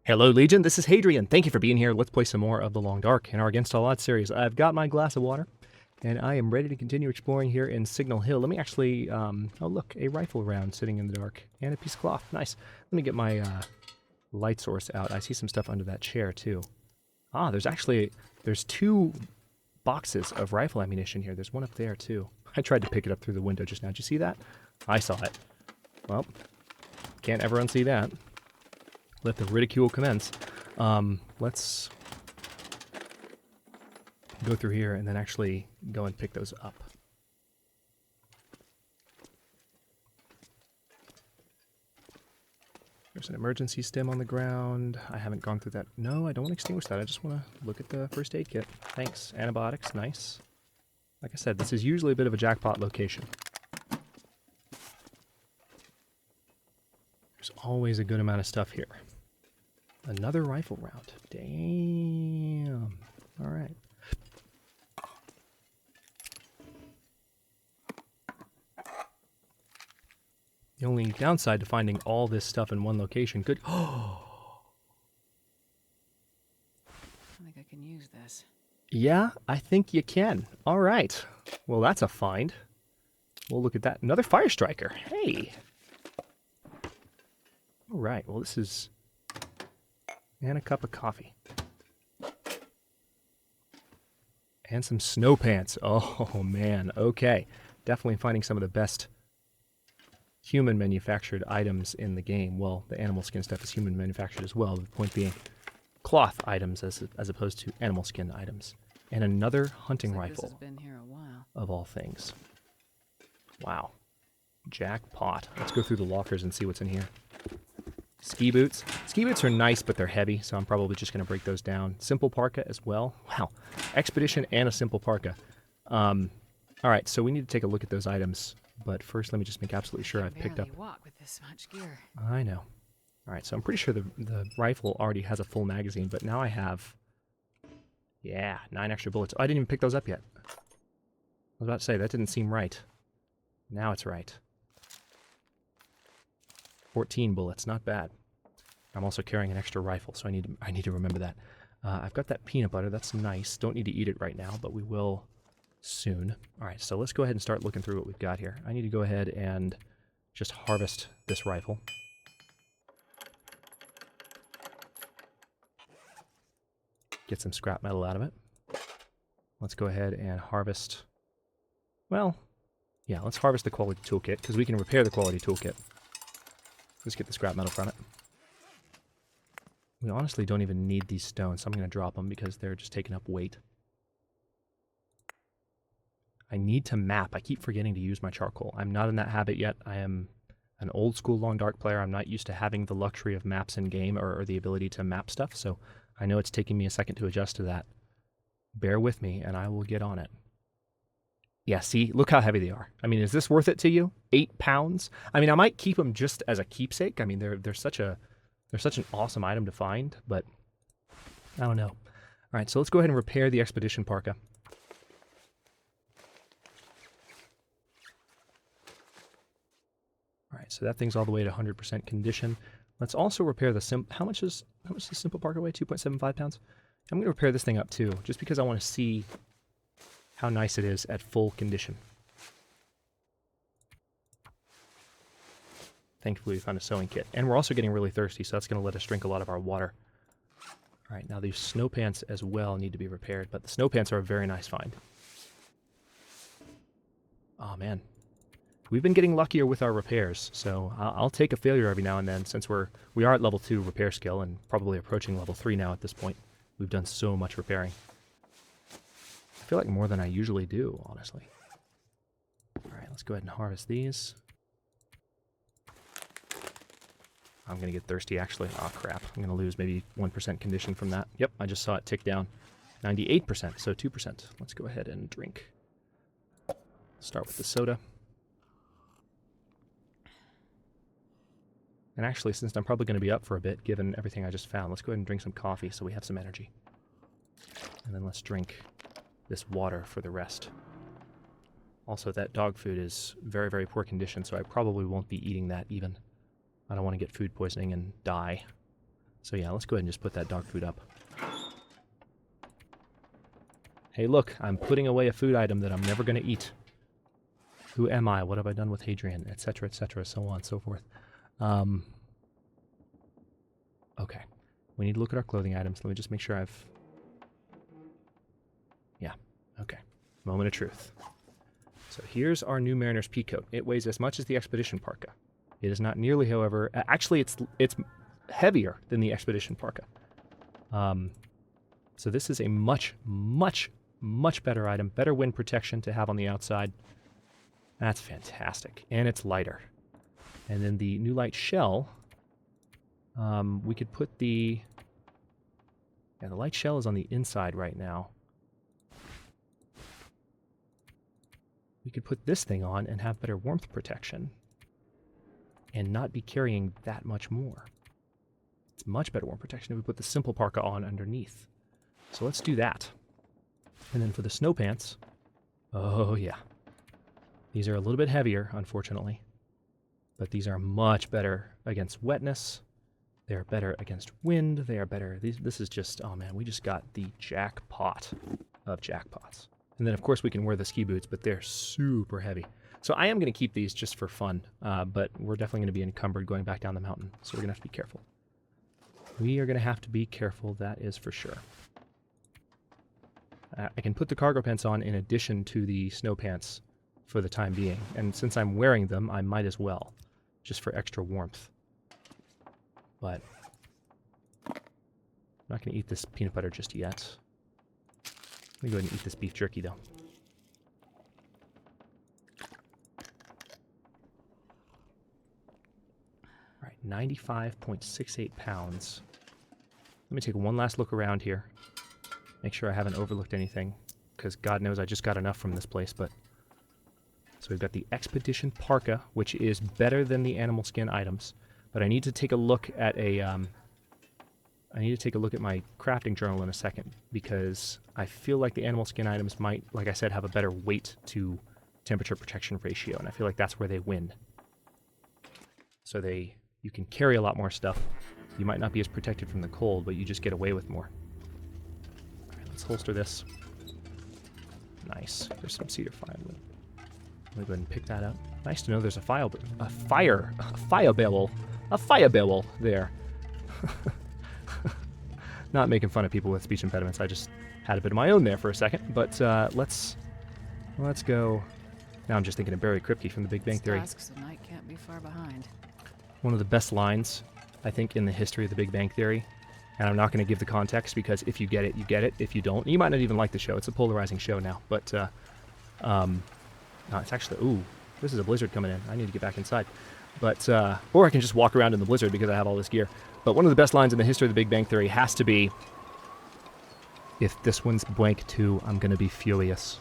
Hello, Legion. This is Hadrian. Thank you for being here. Let's play some more of the Long Dark in our Against All Odds series. I've got my glass of water, and I am ready to continue exploring here in Signal Hill. Let me actually, oh look, a rifle round sitting in the dark, and a piece of cloth. Nice. Let me get my light source out. I see some stuff under that chair, too. Ah, there's two boxes of rifle ammunition here. There's one up there, too. I tried to pick it up through the window just now. Did you see that? I saw it. Well, can't ever unsee that. Let the ridicule commence. Let's go through here and then actually go and pick those up. There's an emergency stem on the ground. I haven't gone through that. No, I don't want to extinguish that. I just want to look at the first aid kit. Thanks. Antibiotics, nice. Like I said, this is usually a bit of a jackpot location. There's always a good amount of stuff here. Another rifle round. Damn. All right. The only downside to finding all this stuff in one location could... Oh! I think I can use this. Yeah, I think you can. All right. Well, that's a find. We'll look at that. Another fire striker. Hey! All right. Well, this is... And a cup of coffee. And some snow pants. Oh, man. Okay. Definitely finding some of the best human manufactured items in the game. Well, the animal skin stuff is human manufactured as well. The point being cloth items as opposed to animal skin items. And another hunting rifle. This has been here a while. Of all things. Wow. Jackpot. Let's go through the lockers and see what's in here. Ski boots. Ski boots are nice, but they're heavy, so I'm probably just going to break those down. Simple parka as well. Wow. Expedition and a simple parka. All right, so we need to take a look at those items. But first, let me just make absolutely sure I've picked up... I walk with this much gear. I know. All right, so I'm pretty sure the rifle already has a full magazine, but now I have... Yeah, 9 extra bullets. Oh, I didn't even pick those up yet. I was about to say, that didn't seem right. Now it's right. 14 bullets, not bad. I'm also carrying an extra rifle, so I need to remember that. I've got that peanut butter. That's nice. Don't need to eat it right now, but we will soon. All right, so let's go ahead and start looking through what we've got here. I need to go ahead and just harvest this rifle. Get some scrap metal out of it. Let's go ahead and harvest... Well, yeah, let's harvest the quality toolkit, because we can repair the quality toolkit. Let's get the scrap metal from it. We honestly don't even need these stones, so I'm going to drop them because they're just taking up weight. I need to map. I keep forgetting to use my charcoal. I'm not in that habit yet. I am an old school Long Dark player. I'm not used to having the luxury of maps in game or the ability to map stuff, so I know it's taking me a second to adjust to that. Bear with me, and I will get on it. Yeah, see? Look how heavy they are. I mean, is this worth it to you? 8 pounds? I mean, I might keep them just as a keepsake. I mean, they're such an awesome item to find, but I don't know. All right, so let's go ahead and repair the expedition parka. All right, so that thing's all the way to 100% condition. Let's also repair the how much does the simple parka weigh? 2.75 pounds. I'm going to repair this thing up too, just because I want to see how nice it is at full condition. Thankfully, we found a sewing kit. And we're also getting really thirsty, so that's going to let us drink a lot of our water. All right, now these snow pants as well need to be repaired, but the snow pants are a very nice find. Oh, man. We've been getting luckier with our repairs, so I'll take a failure every now and then, since we are at level 2 repair skill and probably approaching level 3 now at this point. We've done so much repairing. I feel like more than I usually do, honestly. All right, let's go ahead and harvest these. I'm going to get thirsty, actually. Oh, crap. I'm going to lose maybe 1% condition from that. Yep, I just saw it tick down. 98%, so 2%. Let's go ahead and drink. Start with the soda. And actually, since I'm probably going to be up for a bit, given everything I just found, let's go ahead and drink some coffee so we have some energy. And then let's drink this water for the rest. Also, that dog food is very, very poor condition, so I probably won't be eating that even. I don't want to get food poisoning and die. So yeah, let's go ahead and just put that dog food up. Hey, look, I'm putting away a food item that I'm never going to eat. Who am I? What have I done with Hadrian? Etc., so on and so forth. Okay. We need to look at our clothing items. Let me just make sure I've... Yeah, okay. Moment of truth. So here's our new Mariner's Peacoat. It weighs as much as the Expedition Parka. It is not nearly, however... Actually, it's heavier than the Expedition Parka. So this is a much better item. Better wind protection to have on the outside. That's fantastic. And it's lighter. And then the new light shell... we could put the... Yeah, the light shell is on the inside right now. We could put this thing on and have better warmth protection. And not be carrying that much more. It's much better warmth protection if we put the simple parka on underneath. So let's do that. And then for the snow pants... Oh yeah. These are a little bit heavier, unfortunately. But these are much better against wetness. They are better against wind. They are better. This is just, oh man, we just got the jackpot of jackpots. And then, of course, we can wear the ski boots, but they're super heavy. So I am going to keep these just for fun, but we're definitely going to be encumbered going back down the mountain. So we're going to have to be careful. We are going to have to be careful, that is for sure. I can put the cargo pants on in addition to the snow pants for the time being. And since I'm wearing them, I might as well, just for extra warmth. But I'm not going to eat this peanut butter just yet. Let me go ahead and eat this beef jerky, though. All right, 95.68 pounds. Let me take one last look around here. Make sure I haven't overlooked anything, because God knows I just got enough from this place, but... So we've got the Expedition Parka, which is better than the animal skin items. But I need to take a look at I need to take a look at my crafting journal in a second, because I feel like the animal skin items might, like I said, have a better weight to temperature protection ratio, and I feel like that's where they win. So you can carry a lot more stuff. You might not be as protected from the cold, but you just get away with more. All right, let's holster this. Nice. There's some cedar firewood. Let me go ahead and pick that up. Nice to know there's a fire barrel there. Not making fun of people with speech impediments. I just had a bit of my own there for a second. But let's go. Now I'm just thinking of Barry Kripke from The Big Bang Theory. Tasks at night can't be far behind. One of the best lines, I think, in the history of The Big Bang Theory. And I'm not going to give the context, because if you get it, you get it. If you don't, you might not even like the show. It's a polarizing show now. But no, it's actually... Ooh, this is a blizzard coming in. I need to get back inside. But or I can just walk around in the blizzard because I have all this gear. But one of the best lines in the history of The Big Bang Theory has to be, if this one's blank too, I'm going to be furious.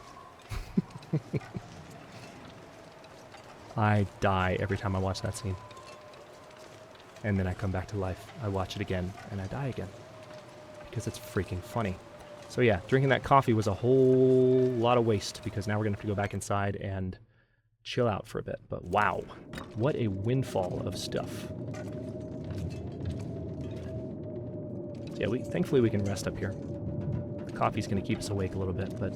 I die every time I watch that scene. And then I come back to life. I watch it again, and I die again. Because it's freaking funny. So yeah, drinking that coffee was a whole lot of waste, because now we're going to have to go back inside and chill out for a bit. But wow, what a windfall of stuff. So yeah, thankfully we can rest up here. The coffee's going to keep us awake a little bit, but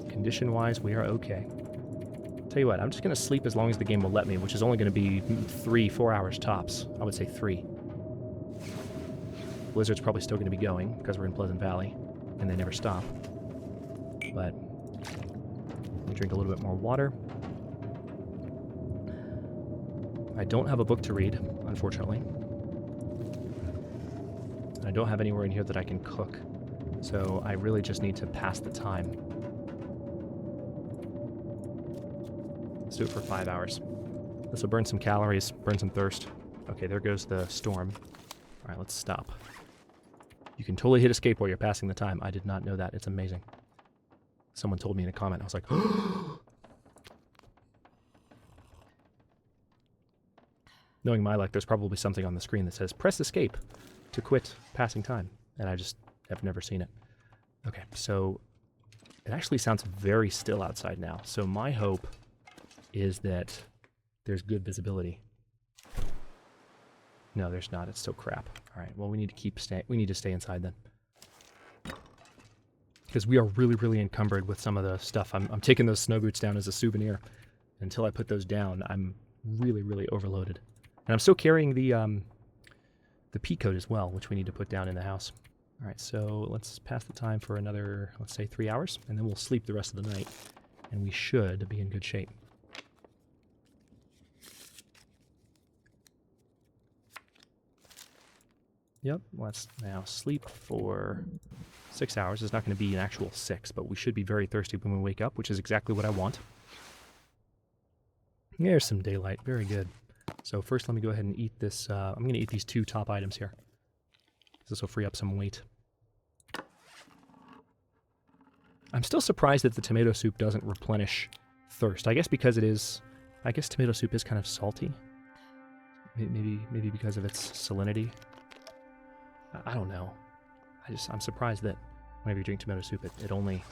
condition-wise, we are okay. Tell you what, I'm just going to sleep as long as the game will let me, which is only going to be 3-4 hours tops. I would say 3. Blizzard's probably still going to be going, because we're in Pleasant Valley, and they never stop. But let me drink a little bit more water. I don't have a book to read, unfortunately. And I don't have anywhere in here that I can cook. So I really just need to pass the time. Let's do it for 5 hours. This will burn some calories, burn some thirst. Okay, there goes the storm. All right, let's stop. You can totally hit escape while you're passing the time. I did not know that. It's amazing. Someone told me in a comment. I was like, knowing my luck, there's probably something on the screen that says, press escape to quit passing time. And I just have never seen it. Okay, so it actually sounds very still outside now. So my hope is that there's good visibility. No, there's not. It's still crap. All right. Well, we need to stay inside then. Because we are really, really encumbered with some of the stuff. I'm taking those snow boots down as a souvenir. Until I put those down, I'm really, really overloaded. And I'm still carrying the pea coat as well, which we need to put down in the house. All right, so let's pass the time for another, let's say 3 hours, and then we'll sleep the rest of the night. And we should be in good shape. Yep, let's now sleep for 6 hours. It's not going to be an actual 6, but we should be very thirsty when we wake up, which is exactly what I want. There's some daylight. Very good. So first let me go ahead and eat this. I'm going to eat these 2 top items here. This will free up some weight. I'm still surprised that the tomato soup doesn't replenish thirst. I guess because it is... I guess tomato soup is kind of salty. Maybe because of its salinity. I don't know. I'm surprised that whenever you drink tomato soup, it only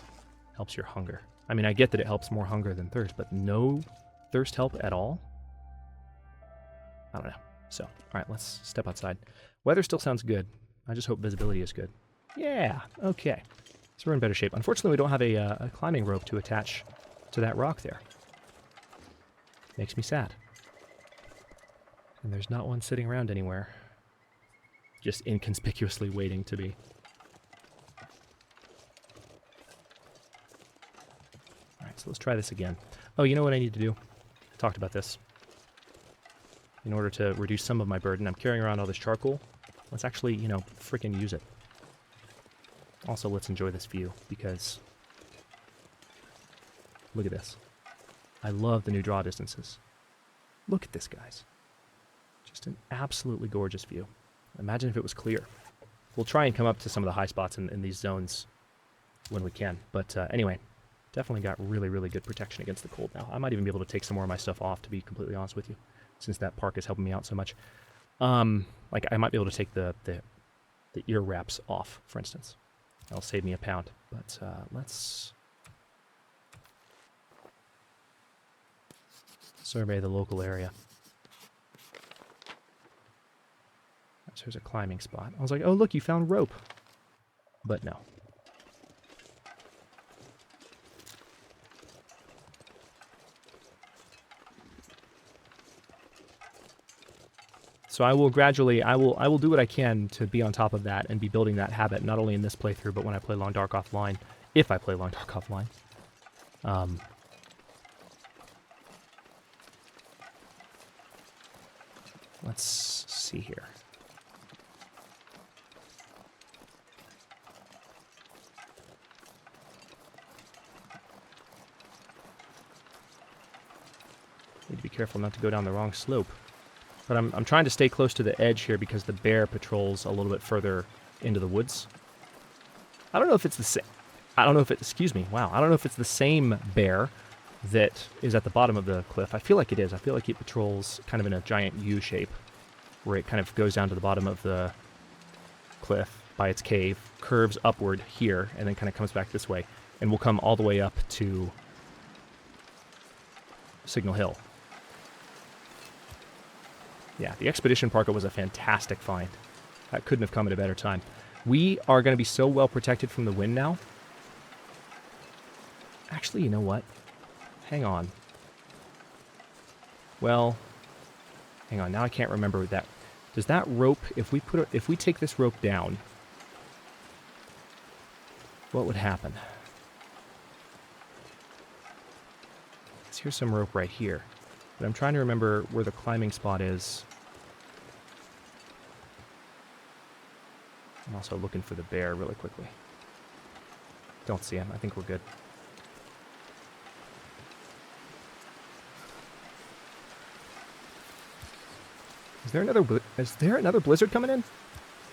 helps your hunger. I mean, I get that it helps more hunger than thirst, but no thirst help at all? I don't know. So, all right, let's step outside. Weather still sounds good. I just hope visibility is good. Yeah, okay. So we're in better shape. Unfortunately, we don't have a climbing rope to attach to that rock there. Makes me sad. And there's not one sitting around anywhere. Just inconspicuously waiting to be. Alright, so let's try this again. Oh, you know what I need to do? I talked about this. In order to reduce some of my burden, I'm carrying around all this charcoal. Let's actually, you know, frickin' use it. Also, let's enjoy this view, because... look at this. I love the new draw distances. Look at this, guys. Just an absolutely gorgeous view. Imagine if it was clear. We'll try and come up to some of the high spots in these zones when we can. But anyway, definitely got really, really good protection against the cold now. I might even be able to take some more of my stuff off, to be completely honest with you, since that park is helping me out so much. Like, I might be able to take the ear wraps off, for instance. That'll save me a pound. But let's survey the local area. So there's a climbing spot. I was like, oh, look, you found rope. But no. So I will gradually, I will do what I can to be on top of that and be building that habit, not only in this playthrough, but when I play Long Dark offline, if I play Long Dark offline. Let's see here. Need to be careful not to go down the wrong slope. But I'm trying to stay close to the edge here because the bear patrols a little bit further into the woods. I don't know if it's the same... I don't know if it... Excuse me. Wow. I don't know if it's the same bear that is at the bottom of the cliff. I feel like it is. I feel like it patrols kind of in a giant U shape, where it kind of goes down to the bottom of the cliff by its cave, curves upward here, and then kind of comes back this way, and will come all the way up to Signal Hill. Yeah, the Expedition Parka was a fantastic find. That couldn't have come at a better time. We are going to be so well protected from the wind now. Actually, you know what? Hang on. Well, hang on. Now I can't remember that. Does that rope, if we take this rope down, what would happen? Here's some rope right here. But I'm trying to remember where the climbing spot is. I'm also looking for the bear really quickly. Don't see him. I think we're good. Is there another blizzard coming in?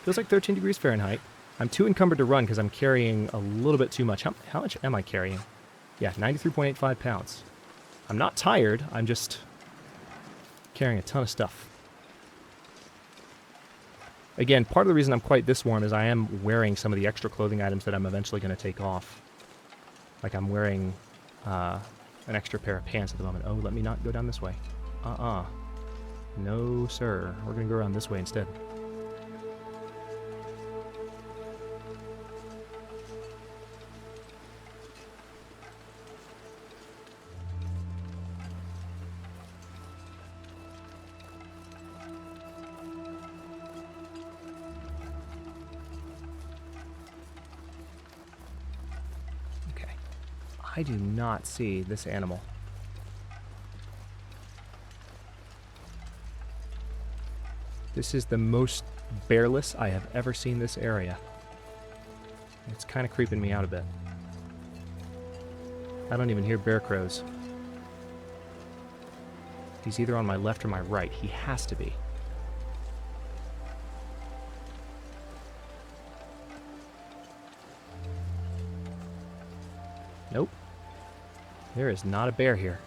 Feels like 13 degrees Fahrenheit. I'm too encumbered to run because I'm carrying a little bit too much. How much am I carrying? Yeah, 93.85 pounds. I'm not tired. I'm just carrying a ton of stuff. Again, part of the reason I'm quite this warm is I am wearing some of the extra clothing items that I'm eventually going to take off. Like I'm wearing an extra pair of pants at the moment. Oh, let me not go down this way. No, sir. We're going to go around this way instead. Okay. I do not see this animal. This is the most bearless I have ever seen this area. It's kind of creeping me out a bit. I don't even hear bear crows. He's either on my left or my right. He has to be. Nope. There is not a bear here.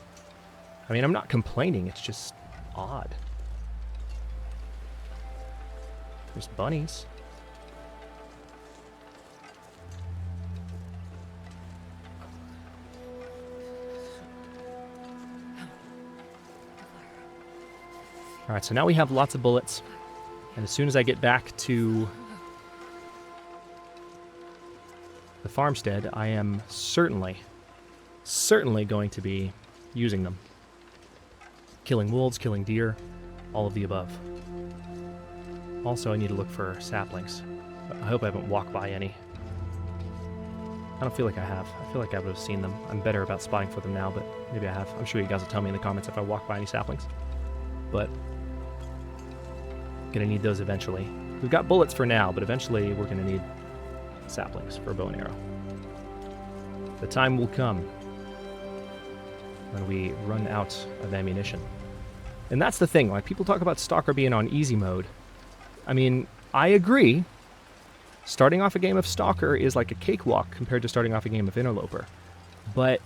I mean, I'm not complaining. It's just odd. There's bunnies. Alright, so now we have lots of bullets. And as soon as I get back to the farmstead, I am certainly going to be using them. Killing wolves, killing deer, all of the above. Also, I need to look for saplings. I hope I haven't walked by any. I don't feel like I have. I feel like I would have seen them. I'm better about spotting for them now, but maybe I have. I'm sure you guys will tell me in the comments if I walk by any saplings. But gonna need those eventually. We've got bullets for now, but eventually we're gonna need saplings for a bow and arrow. The time will come when we run out of ammunition. And that's the thing, like people talk about Stalker being on easy mode. I mean, I agree. Starting off a game of Stalker is like a cakewalk compared to starting off a game of Interloper. But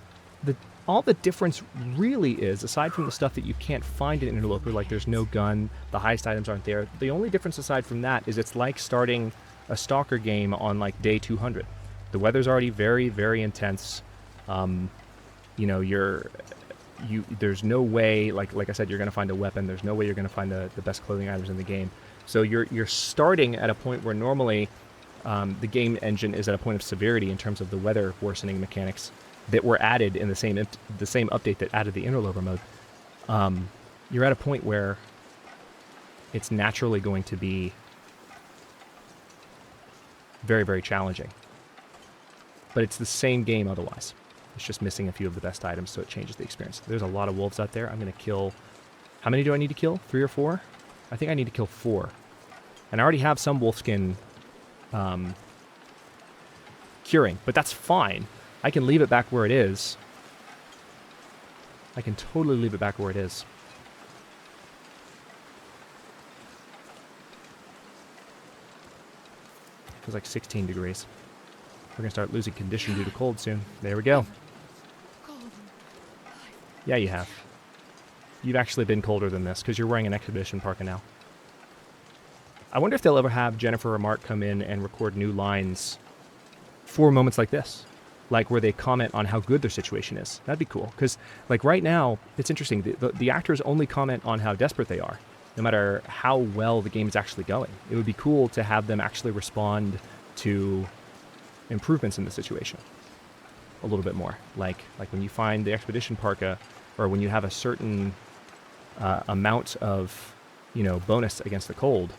all the difference really is, aside from the stuff that you can't find in Interloper, like there's no gun, the highest items aren't there, the only difference aside from that is it's like starting a Stalker game on like day 200. The weather's already very, very intense. You know, there's no way, like I said, you're going to find a weapon. There's no way you're going to find the best clothing items in the game. So you're starting at a point where normally the game engine is at a point of severity in terms of the weather worsening mechanics that were added in the same update that added the Interloper mode. You're at a point where it's naturally going to be very, very challenging. But it's the same game otherwise. It's just missing a few of the best items, so it changes the experience. There's a lot of wolves out there. I'm going to kill... How many do I need to kill? 3 or 4? I think I need to kill 4. And I already have some wolfskin curing, but that's fine. I can leave it back where it is. I can totally leave it back where it is. It feels like 16 degrees. We're going to start losing condition due to cold soon. There we go. Yeah, you have. You've actually been colder than this because you're wearing an expedition parka now. I wonder if they'll ever have Jennifer or Mark come in and record new lines for moments like this. Like where they comment on how good their situation is. That'd be cool. Because like right now, it's interesting. The actors only comment on how desperate they are, no matter how well the game is actually going. It would be cool to have them actually respond to improvements in the situation a little bit more. Like when you find the expedition parka, or when you have a certain amount of, bonus against the cold,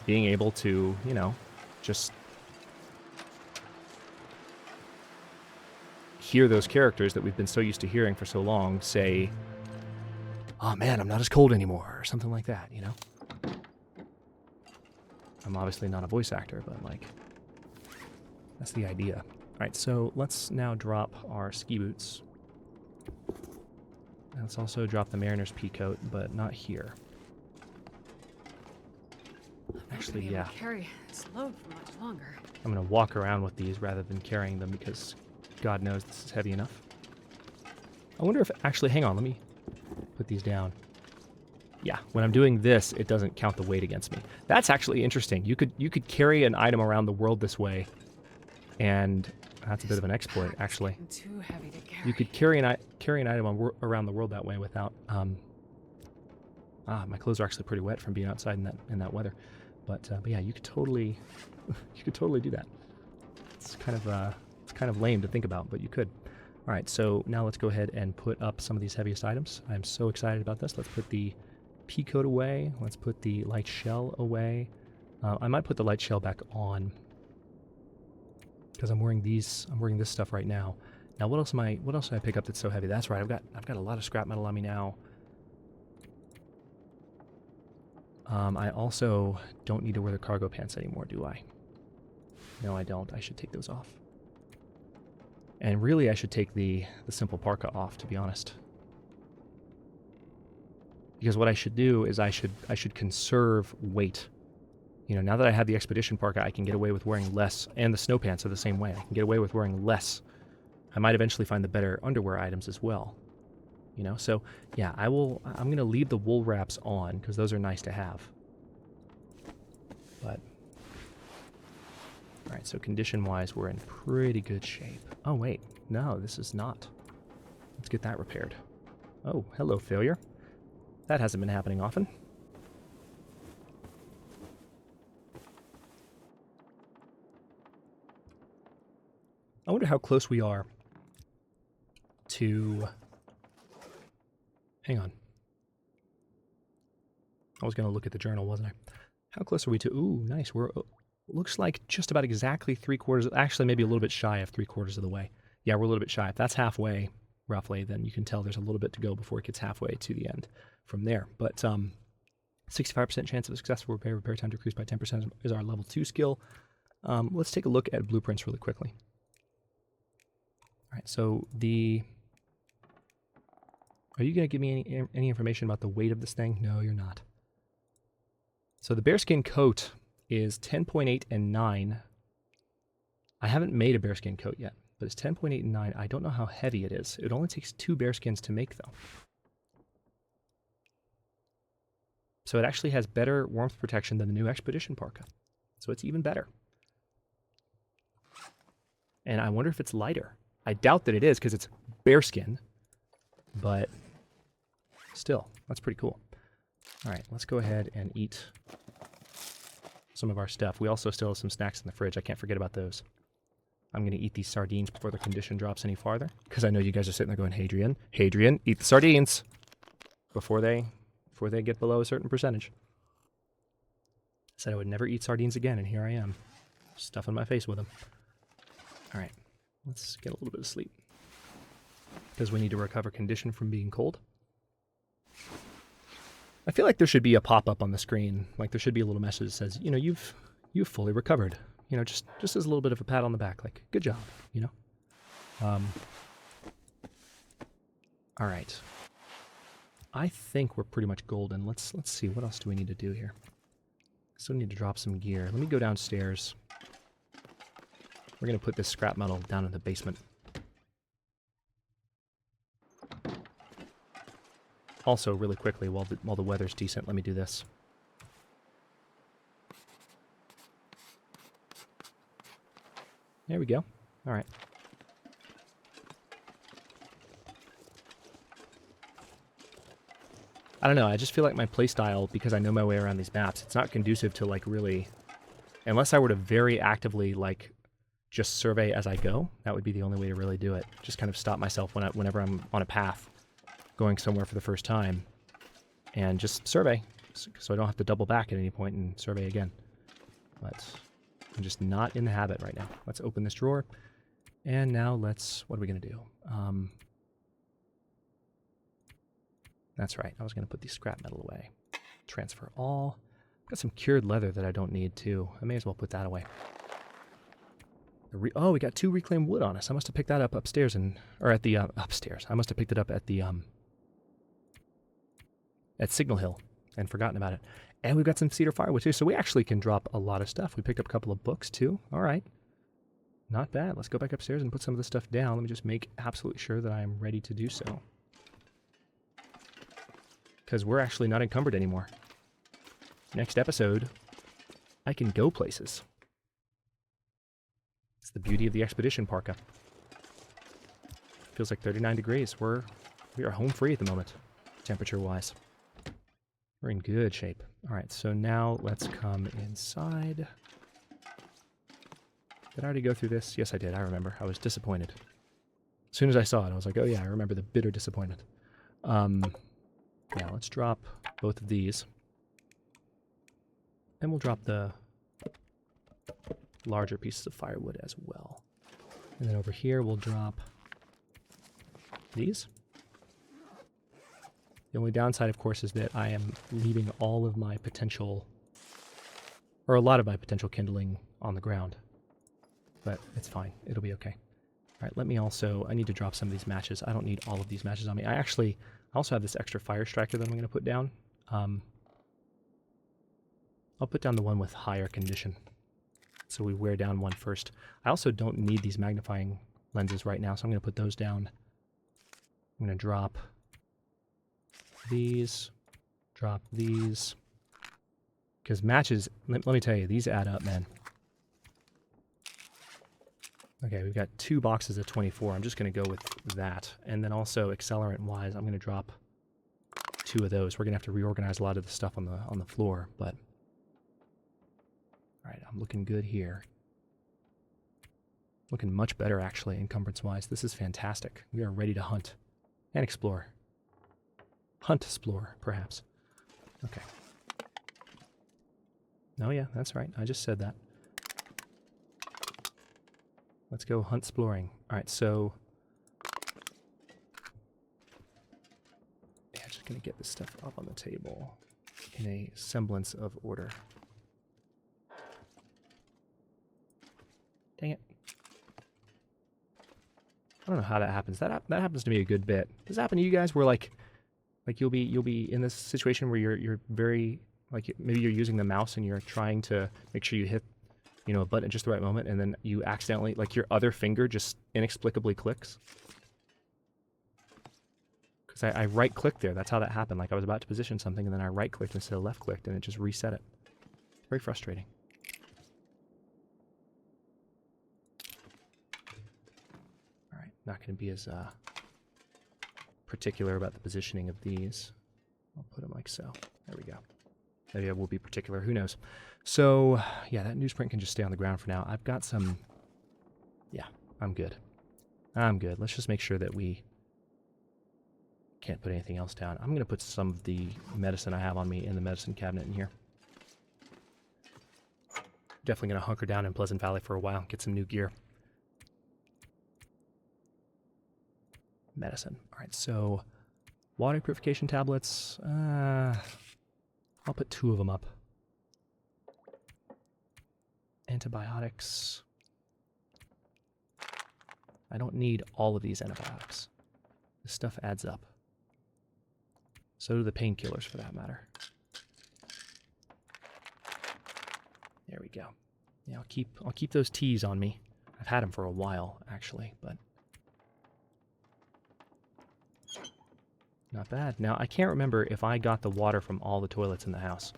being able to, just hear those characters that we've been so used to hearing for so long say, "Oh man, I'm not as cold anymore," or something like that, I'm obviously not a voice actor, but that's the idea. All right, so let's now drop our ski boots. Let's also drop the Mariner's pea coat, but not here. Actually, yeah. Carry this load for much longer. I'm going to walk around with these rather than carrying them because God knows this is heavy enough. I wonder if... Actually, hang on. Let me put these down. Yeah, when I'm doing this, it doesn't count the weight against me. That's actually interesting. You could carry an item around the world this way, and that's a bit of an exploit, actually. Too heavy to carry. You could carry an item around the world that way without My clothes are actually pretty wet from being outside in that weather. But yeah, you could totally you could totally do that. It's kind of lame to think about, but you could. All right, so now let's go ahead and put up some of these heaviest items. I'm so excited about this. Let's put the pea coat away. Let's put the light shell away. I might put the light shell back on because I'm wearing this stuff right now. Now, what else did I pick up that's so heavy? That's right. I've got a lot of scrap metal on me now. I also don't need to wear the cargo pants anymore, do I? No, I don't. I should take those off. And really, I should take the simple parka off, to be honest. Because what I should do is I should conserve weight. You know, now that I have the expedition parka, I can get away with wearing less, and the snow pants are the same way. I can get away with wearing less. I might eventually find the better underwear items as well. You know, so yeah, I'm going to leave the wool wraps on because those are nice to have. But all right, so condition-wise, we're in pretty good shape. Oh wait, no, this is not. Let's get that repaired. Oh, hello, failure. That hasn't been happening often. I wonder how close we are to... Hang on. I was going to look at the journal, wasn't I? How close are we to... Ooh, nice. We're... looks like just about exactly 3/4... Actually, maybe a little bit shy of 3/4 of the way. Yeah, we're a little bit shy. If that's halfway, roughly, then you can tell there's a little bit to go before it gets halfway to the end from there. But 65% chance of a successful repair. Repair time decreased by 10% is our level 2 skill. Let's take a look at blueprints really quickly. All right, so the... Are you going to give me any information about the weight of this thing? No, you're not. So the bearskin coat is 10.8 and 9. I haven't made a bearskin coat yet, but it's 10.8 and 9. I don't know how heavy it is. It only takes 2 bearskins to make, though. So it actually has better warmth protection than the new expedition parka. So it's even better. And I wonder if it's lighter. I doubt that it is because it's bearskin, but still, that's pretty cool. All right, let's go ahead and eat some of our stuff. We also still have some snacks in the fridge. I can't forget about those. I'm going to eat these sardines before the condition drops any farther, because I know you guys are sitting there going, Hadrian, eat the sardines before they get below a certain percentage. I said I would never eat sardines again, and here I am, stuffing my face with them. All right, let's get a little bit of sleep, because we need to recover condition from being cold. I feel like there should be a pop-up on the screen, like there should be a little message that says, you know, you've fully recovered. You know, just as a little bit of a pat on the back, like, good job, you know? All right. I think we're pretty much golden. Let's see, what else do we need to do here? Still need to drop some gear. Let me go downstairs. We're going to put this scrap metal down in the basement. Also, really quickly, while the weather's decent, let me do this. There we go. All right. I don't know, I just feel like my playstyle, because I know my way around these maps, it's not conducive to, like, really... Unless I were to very actively, like, just survey as I go, that would be the only way to really do it. Just kind of stop myself whenever I'm on a path, going somewhere for the first time, and just survey, so I don't have to double back at any point and survey again. But I'm just not in the habit right now. Let's open this drawer, and now what are we going to do? That's right, I was going to put the scrap metal away. Transfer all. Got some cured leather that I don't need, too. I may as well put that away. Oh, we got 2 reclaimed wood on us. I must have picked that up upstairs, or at the, upstairs. I must have picked it up at the, at Signal Hill and forgotten about it. And we've got some cedar firewood, too, so we actually can drop a lot of stuff. We picked up a couple of books, too. All right. Not bad. Let's go back upstairs and put some of this stuff down. Let me just make absolutely sure that I am ready to do so. Because we're actually not encumbered anymore. Next episode, I can go places. It's the beauty of the expedition parka. Feels like 39 degrees. We are home free at the moment, temperature-wise. We're in good shape. All right, so now let's come inside. Did I already go through this? Yes, I did. I remember. I was disappointed. As soon as I saw it, I was like, oh yeah, I remember the bitter disappointment. Yeah, let's drop both of these. And we'll drop the larger pieces of firewood as well. And then over here, we'll drop these. The only downside, of course, is that I am leaving all of my potential, or a lot of my potential kindling on the ground. But it's fine. It'll be okay. All right, let me also, I need to drop some of these matches. I don't need all of these matches on me. I also have this extra fire striker that I'm going to put down. I'll put down the one with higher condition. So we wear down one first. I also don't need these magnifying lenses right now, so I'm going to put those down. I'm going to drop these, because matches, let me tell you, these add up, man. Okay, we've got 2 boxes of 24. I'm just going to go with that. And then also, accelerant-wise, I'm going to drop 2 of those. We're going to have to reorganize a lot of the stuff on the floor, but... All right, I'm looking good here. Looking much better, actually, encumbrance-wise. This is fantastic. We are ready to hunt and explore. Hunt, explore, perhaps. Okay. Oh yeah, that's right. I just said that. Let's go hunt exploring. All right, so... Yeah, just going to get this stuff up on the table in a semblance of order. Dang it. I don't know how that happens. That happens to me a good bit. Does that happen to you guys where like you'll be in this situation where you're very, like, maybe you're using the mouse and you're trying to make sure you hit, you know, a button at just the right moment, and then you accidentally, like, your other finger just inexplicably clicks? Because I right-clicked there. That's how that happened. Like, I was about to position something, and then I right-clicked instead of left-clicked, and it just reset it. Very frustrating. All right, not going to be as particular about the positioning of these. I'll put them like so. There we go. Maybe I will be particular. Who knows? So, yeah, that newsprint can just stay on the ground for now. I've got some... Yeah, I'm good. I'm good. Let's just make sure that we can't put anything else down. I'm going to put some of the medicine I have on me in the medicine cabinet in here. Definitely going to hunker down in Pleasant Valley for a while, get some new gear. Medicine. All right, so water purification tablets. I'll put 2 of them up. Antibiotics. I don't need all of these antibiotics. This stuff adds up. So do the painkillers, for that matter. There we go. Yeah, I'll keep those teas on me. I've had them for a while, actually, but not bad. Now, I can't remember if I got the water from all the toilets in the house.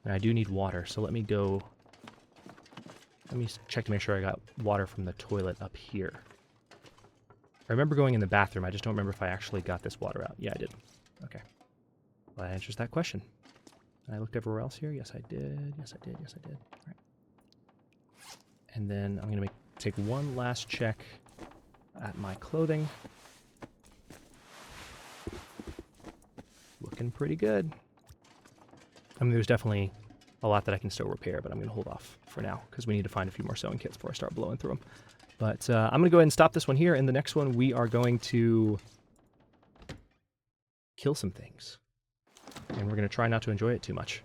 And I do need water, so let me check to make sure I got water from the toilet up here. I remember going in the bathroom. I just don't remember if I actually got this water out. Yeah, I did. Okay. Well, that answers that question. I looked everywhere else here. Yes, I did. Yes, I did. Yes, I did. All right. And then I'm going to take one last check at my clothing. Looking pretty good. I mean, there's definitely a lot that I can still repair, but I'm going to hold off for now because we need to find a few more sewing kits before I start blowing through them. But I'm going to go ahead and stop this one here. In the next one, we are going to kill some things. And we're going to try not to enjoy it too much.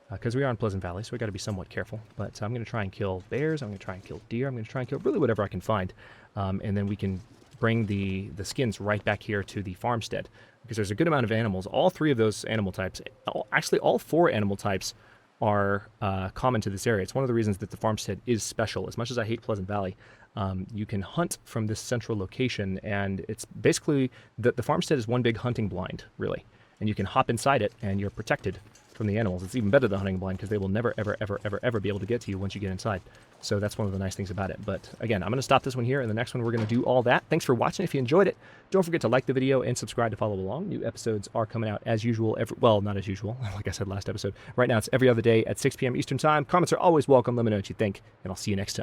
Because we are in Pleasant Valley, so we got to be somewhat careful. But I'm going to try and kill bears. I'm going to try and kill deer. I'm going to try and kill really whatever I can find. And then we can bring the skins right back here to the farmstead. Because there's a good amount of animals. All 3 of those animal types, actually all 4 animal types are common to this area. It's one of the reasons that the farmstead is special. As much as I hate Pleasant Valley, you can hunt from this central location, and it's basically, the farmstead is one big hunting blind, really. And you can hop inside it, and you're protected from the animals. It's even better than hunting blind because they will never, ever, ever, ever, ever be able to get to you once you get inside. So that's one of the nice things about it. But again, I'm going to stop this one here, and the next one we're going to do all that. Thanks for watching. If you enjoyed it, don't forget to like the video and subscribe to follow along. New episodes are coming out as usual. Well, not as usual, like I said last episode. Right now it's every other day at 6 p.m. Eastern Time. Comments are always welcome. Let me know what you think, and I'll see you next time.